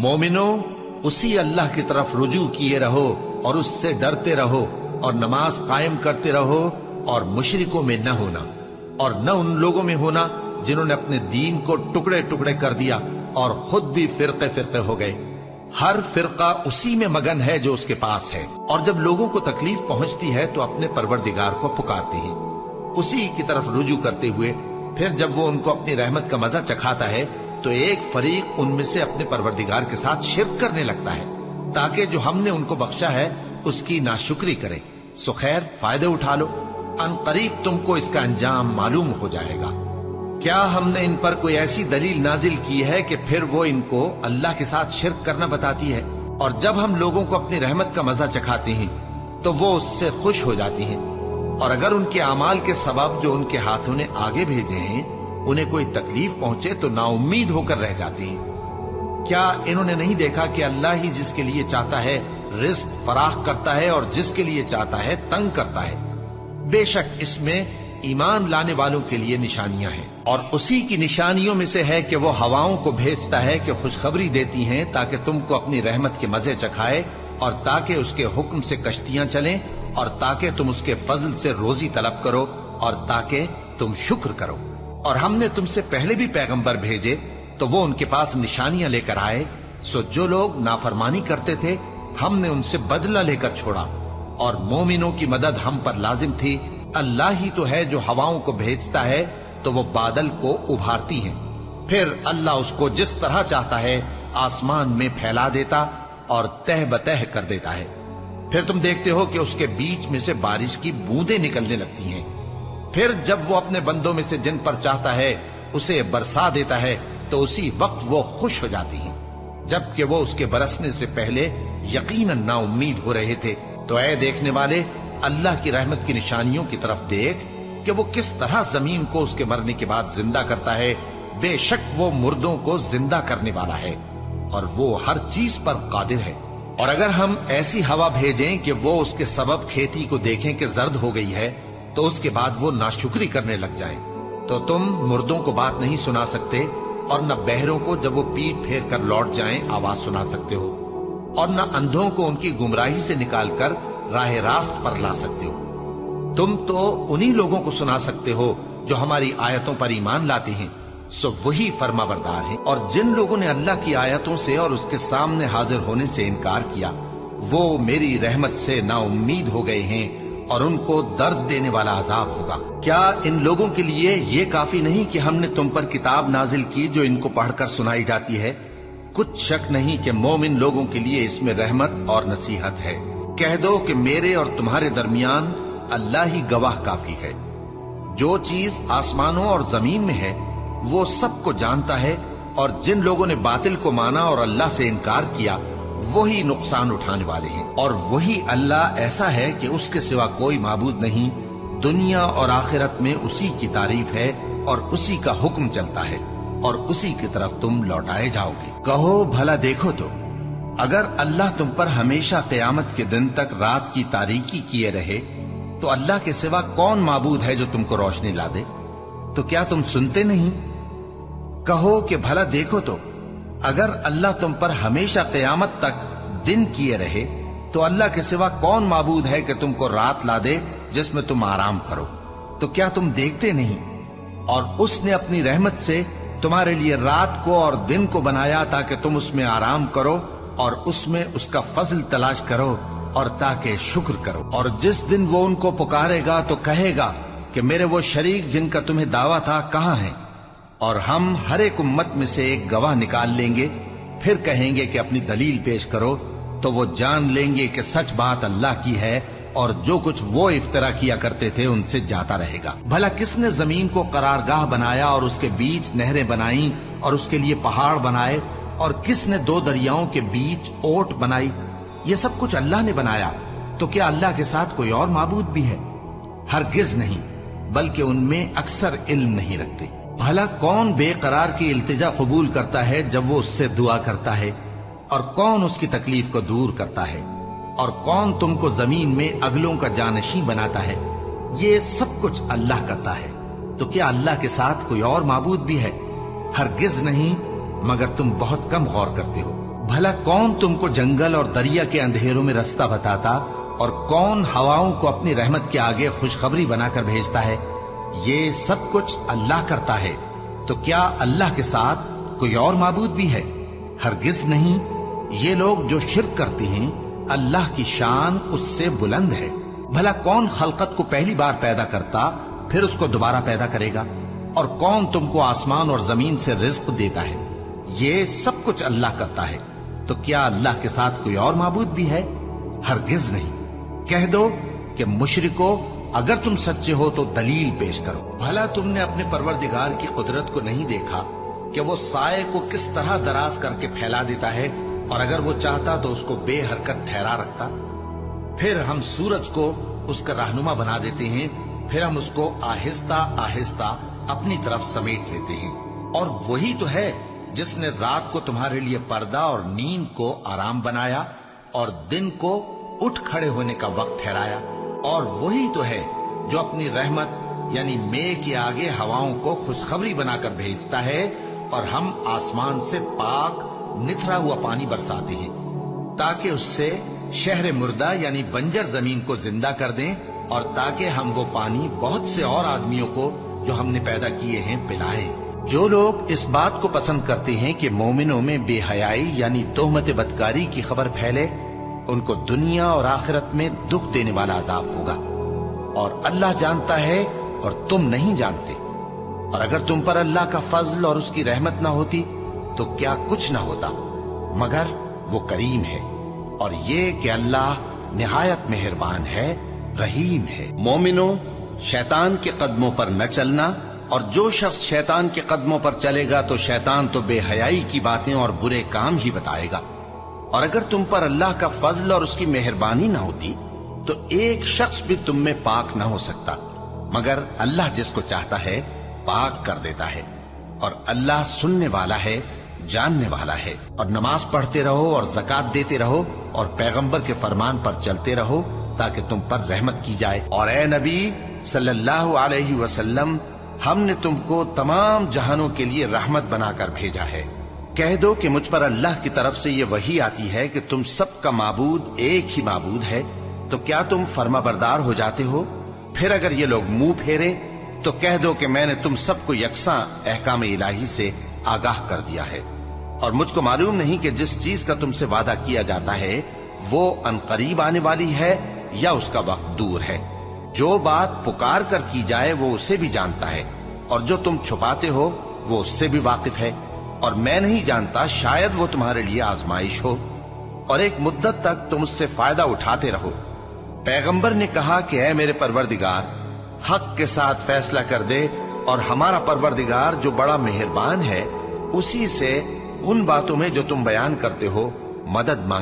मोमिनो, उसी अल्लाह की तरफ रुजू किए रहो और उससे डरते रहो और नमाज कायम करते रहो और मुशरिकों में न होना और न उन लोगों में होना जिन्होंने अपने दीन को टुकड़े टुकड़े कर दिया और खुद भी फिरके फिरके हो गए। हर फिरका उसी में मगन है जो उसके पास है, और जब लोगों को तकलीफ पहुंचती है तो अपने परवरदिगार को पुकारते हैं, उसी की तरफ रुजू करते हुए। फिर जब वो उनको अपनी रहमत का मजा चखाता है तो एक फरीक उनमें से अपने परवरदिगार के साथ शिर्क करने लगता है, ताकि जो हमने उनको बख्शा है उसकी नाशुक्री करे। सो खैर, फायदे उठा लो, अनकरीब तुमको इसका अंजाम मालूम हो जाएगा। क्या हमने इन पर कोई ऐसी दलील नाजिल की है कि फिर वो इनको अल्लाह के साथ शिर्क करना बताती है? और जब हम लोगों को अपनी रहमत का मजा चखाते हैं तो वो उससे खुश हो जाती हैं, और अगर उनके अमाल के सबब जो उनके हाथों ने आगे भेजे हैं उन्हें कोई तकलीफ पहुंचे तो नाउम्मीद होकर रह जाती हैं। क्या इन्होंने नहीं देखा कि अल्लाह ही जिसके लिए चाहता है रिज्क फराख करता है और जिसके लिए चाहता है तंग करता है? बेशक इसमें ईमान लाने वालों के लिए निशानियां हैं, और उसी की निशानियों में से है कि वो हवाओं को भेजता है कि खुशखबरी देती हैं ताकि तुमको अपनी रहमत के मजे चखाए, और ताकि उसके हुक्म से कश्तियां चलें, और ताकि तुम उसके फजल से रोजी तलब करो, और ताकि तुम शुक्र करो। और हमने तुमसे पहले भी पैगंबर भेजे तो वो उनके पास निशानियां लेकर आए। सो जो लोग नाफरमानी करते थे हमने उनसे बदला लेकर छोड़ा, और मोमिनों की मदद हम पर लाजिम थी। अल्लाह ही तो है जो हवाओं को भेजता है तो वो बादल को उभारती हैं, फिर अल्लाह उसको जिस तरह चाहता है आसमान में फैला देता और तह बतह कर देता है। फिर तुम देखते हो कि उसके बीच में से बारिश की बूंदें निकलने लगती हैं। फिर जब वो अपने बंदों में से जिन पर चाहता है उसे बरसा देता है तो उसी वक्त वो खुश हो जाती हैं, जबकि वो उसके बरसने से पहले यकीनन नाउम्मीद हो रहे थे। तो ऐ देखने वाले, अल्लाह की रहमत की निशानियों की तरफ देख कि वो किस तरह जमीन को उसके मरने के बाद जिंदा करता है। बेशक वो मुर्दों को जिंदा करने वाला है और वो हर चीज पर कादिर है। और अगर हम ऐसी हवा भेजें कि वो उसके सबब खेती को देखें कि जर्द हो गई है, तो उसके बाद वो नाशुक्री करने लग जाए, तो तुम मुर्दों को बात नहीं सुना सकते, और न बहरों को जब वो पीठ फेर कर लौट जाएं आवाज सुना सकते हो, और न अंधों को उनकी गुमराही से निकालकर राह रास्त पर ला सकते हो। तुम तो उन्हीं लोगों को सुना सकते हो जो हमारी आयतों पर ईमान लाते हैं, सो वही फर्माबरदार है। और जिन लोगों ने अल्लाह की आयतों से और उसके सामने हाजिर होने से इनकार किया, वो मेरी रहमत से नाउम्मीद हो गए हैं और उनको दर्द देने वाला अजाब होगा। क्या इन लोगों के लिए ये काफी नहीं कि हमने तुम पर किताब नाजिल की जो इनको पढ़कर सुनाई जाती है? कुछ शक नहीं कि मोमिन लोगों के लिए इसमें रहमत और नसीहत है। कह दो कि मेरे और तुम्हारे दरमियान अल्लाह ही गवाह काफी है। जो चीज आसमानों और जमीन में है वो सबको जानता है, और जिन लोगों ने बातिल को माना और अल्लाह से इनकार किया वही नुकसान उठाने वाले हैं। और वही अल्लाह ऐसा है कि उसके सिवा कोई माबूद नहीं। दुनिया और आखिरत में उसी की तारीफ है और उसी का हुक्म चलता है और उसी की तरफ तुम लौटाए जाओगे। कहो भला देखो तो, अगर अल्लाह तुम पर हमेशा क़यामत के दिन तक रात की तारीकी किए रहे तो अल्लाह के सिवा कौन माबूद है जो तुमको रोशनी ला दे? तो क्या तुम सुनते नहीं? कहो कि भला देखो तो, अगर अल्लाह तुम पर हमेशा क़यामत तक दिन किए रहे तो अल्लाह के सिवा कौन माबूद है कि तुमको रात ला दे जिसमें तुम आराम करो? तो क्या तुम देखते नहीं? और उसने अपनी रहमत से तुम्हारे लिए रात को और दिन को बनाया ताकि तुम उसमें आराम करो और उसमें उसका फजल तलाश करो और ताकि शुक्र करो। और जिस दिन वो उनको पुकारेगा तो कहेगा कि मेरे वो शरीक जिनका तुम्हें दावा था कहाँ हैं? और हम हर एक उम्मत में से एक गवाह निकाल लेंगे, फिर कहेंगे कि अपनी दलील पेश करो, तो वो जान लेंगे कि सच बात अल्लाह की है और जो कुछ वो इफ्तरा किया करते थे उनसे जाता रहेगा। भला किसने जमीन को करारगाह बनाया और उसके बीच नहरें बनाई और उसके लिए पहाड़ बनाए, और किसने दो दरियाओं के बीच ओट बनाई? ये सब कुछ अल्लाह ने बनाया। तो क्या अल्लाह के साथ कोई और माबूद भी है? हरगिज नहीं, बल्कि उनमें अक्सर इल्म नहीं रखते। भला कौन बेकरार की इल्तिजा कबूल करता है जब वो उससे दुआ करता है, और कौन उसकी तकलीफ को दूर करता है, और कौन तुमको जमीन में अगलों का जानशी बनाता है? ये सब कुछ अल्लाह करता है। तो क्या अल्लाह के साथ कोई और माबूद भी है? हरगिज नहीं, मगर तुम बहुत कम गौर करते हो। भला कौन तुमको जंगल और दरिया के अंधेरों में रास्ता बताता और कौन हवाओं को अपनी रहमत के आगे खुशखबरी बनाकर भेजता है? ये सब कुछ अल्लाह करता है। तो क्या अल्लाह के साथ कोई और माबूद भी है? हरगिज नहीं। ये लोग जो शिर्क करते हैं, अल्लाह की शान उससे बुलंद है। भला कौन खलकत को पहली बार पैदा करता फिर उसको दोबारा पैदा करेगा? और कौन तुमको आसमान और जमीन से रिज्क देता है? ये सब कुछ अल्लाह करता है। तो क्या अल्लाह के साथ कोई और माबूद भी है? हरगिज नहीं। कह दो कि मुशरिको, अगर तुम सच्चे हो तो दलील पेश करो। भला तुमने अपने परवरदिगार की कुदरत को नहीं देखा कि वो साए को किस तरह दराज करके फैला देता है, और अगर वो चाहता तो उसको बेहरकत ठहरा रखता। फिर हम सूरज को उसका रहनुमा बना देते हैं, फिर हम उसको आहिस्ता आहिस्ता अपनी तरफ समेट लेते हैं। और वही तो है जिसने रात को तुम्हारे लिए पर्दा और नींद को आराम बनाया और दिन को उठ खड़े होने का वक्त ठहराया। और वही तो है जो अपनी रहमत यानी मेघ के आगे हवाओं को खुशखबरी बनाकर भेजता है, और हम आसमान से पाक निथरा हुआ पानी बरसाते हैं ताकि उससे शहर मुर्दा यानी बंजर जमीन को जिंदा कर दें, और ताकि हम वो पानी बहुत से और आदमियों को जो हमने पैदा किए हैं पिलाएं। जो लोग इस बात को पसंद करते हैं कि मोमिनों में बेहयाई यानी तोहमत बदकारी की खबर फैले, उनको दुनिया और आखिरत में दुख देने वाला अजाब होगा। और अल्लाह जानता है और तुम नहीं जानते। और अगर तुम पर अल्लाह का फजल और उसकी रहमत ना होती तो क्या कुछ ना होता, मगर वो करीम है। और ये कि अल्लाह निहायत मेहरबान है, रहीम है। मोमिनो, शैतान के कदमों पर न चलना, और जो शख्स शैतान के कदमों पर चलेगा तो शैतान तो बेहयाई की बातें और बुरे काम ही बताएगा। और अगर तुम पर अल्लाह का फजल और उसकी मेहरबानी ना होती तो एक शख्स भी तुम में पाक ना हो सकता, मगर अल्लाह जिसको चाहता है पाक कर देता है। और अल्लाह सुनने वाला है, जानने वाला है। और नमाज पढ़ते रहो और ज़कात देते रहो और पैगंबर के फरमान पर चलते रहो ताकि तुम पर रहमत की जाए। और ए नबी सल्लल्लाहु अलैहि वसल्लम, हमने तुमको तमाम जहानों के लिए रहमत बनाकर भेजा है। कह दो कि मुझ पर अल्लाह की तरफ से ये वही आती है कि तुम सबका माबूद एक ही माबूद है, तो क्या तुम फर्माबरदार हो जाते हो? फिर अगर ये लोग मुंह फेरे तो कह दो कि मैंने तुम सबको यकसा अहकाम इलाही से आगाह कर दिया है। और मुझको मालूम नहीं कि जिस चीज का तुमसे वादा किया जाता है वो अनकरीब आने वाली है या उसका वक्त दूर है। जो बात पुकार कर की जाए वो उसे भी जानता है, और जो तुम छुपाते हो वो उससे भी वाकिफ है। और मैं नहीं जानता, शायद वो तुम्हारे लिए आजमाइश हो, और एक मुद्दत तक तुम उससे फायदा उठाते रहो। पैगंबर ने कहा कि ऐ मेरे परवरदिगार, हक के साथ फैसला कर दे, और हमारा परवरदिगार जो बड़ा मेहरबान है उसी से उन बातों में जो तुम बयान करते हो मदद मांग।